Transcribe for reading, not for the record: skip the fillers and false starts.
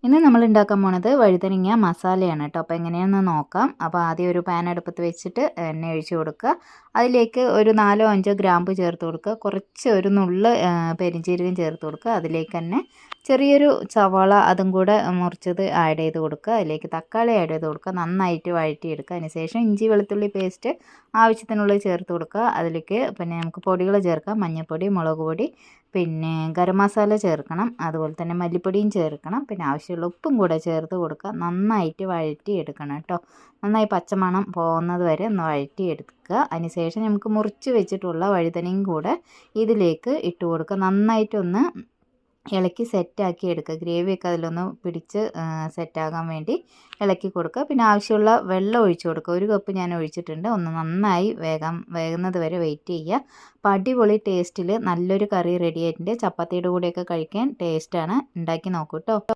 ഇന്ന് നമ്മൾ ഉണ്ടാക്കാൻ പോണത് വഴുതനങ്ങ മസാലയാണ് കേട്ടോ. അപ്പോൾ എങ്ങനെയാണെന്ന് നോക്കാം. അപ്പോൾ ആദ്യം ഒരു പാൻ അടുപ്പത്ത് വെച്ചിട്ട് എണ്ണ ഒഴിച്ച് കൊടുക്കുക. അതിലേക്ക് ഒരു 4-5 ഗ്രാമ്പു ചേർത്ത് കൊടുക്കുക. കുറച്ച് ഒരു നുള്ള് പെരിഞ്ചീരകം ചേർത്ത് കൊടുക്കുക. അതിലേക്ക് തന്നെ ചെറിയൊരു സവാള അതും കൂടെ മുറിച്ചത് ആഡ് ചെയ്ത് കൊടുക്കുക. അതിലേക്ക് തക്കാളി ആഡ് ചെയ്ത് കൊടുക്കുക. നന്നായിട്ട് വഴറ്റിയെടുക്കുക. അതിനുശേഷം ഇഞ്ചി വെളുത്തുള്ളി പേസ്റ്റ് ആവശ്യത്തിനുള്ളത് ചേർത്ത് കൊടുക്കുക. അതിലേക്ക് പിന്നെ നമുക്ക് പൊടികൾ ചേർക്കാം. മഞ്ഞൾപ്പൊടി, മുളക് പൊടി, പിന്നെ ഗരം മസാല ചേർക്കണം. അതുപോലെ തന്നെ മല്ലിപ്പൊടിയും ചേർക്കണം. പിന്നെ ആവശ്യമുള്ള ഉപ്പും കൂടെ ചേർത്ത് കൊടുക്കുക. നന്നായിട്ട് വഴറ്റിയെടുക്കണം കേട്ടോ. നന്നായി പച്ചമണം പോകുന്നത് വരെ ഒന്ന് വഴറ്റിയെടുക്കുക. അതിനുശേഷം നമുക്ക് മുറിച്ച് വെച്ചിട്ടുള്ള വഴുതനയും കൂടെ ഇതിലേക്ക് ഇട്ട് കൊടുക്കുക. നന്നായിട്ടൊന്ന് ഇളക്കി സെറ്റാക്കി എടുക്കുക. ഗ്രേവിയൊക്കെ അതിലൊന്ന് പിടിച്ച് സെറ്റാകാൻ വേണ്ടി ഇളക്കി കൊടുക്കുക. പിന്നെ ആവശ്യമുള്ള വെള്ളം ഒഴിച്ച് കൊടുക്കുക. 1 കപ്പ് ഞാൻ ഒഴിച്ചിട്ടുണ്ട്. ഒന്ന് നന്നായി വേകുന്നത് വരെ വെയിറ്റ് ചെയ്യുക. അപ്പോൾ അടിപൊളി ടേസ്റ്റിൽ നല്ലൊരു കറി റെഡി ആയിട്ടുണ്ട്. ചപ്പാത്തിയുടെ കൂടെയൊക്കെ കഴിക്കാൻ ടേസ്റ്റാണ്. ഉണ്ടാക്കി നോക്കൂ കേട്ടോ.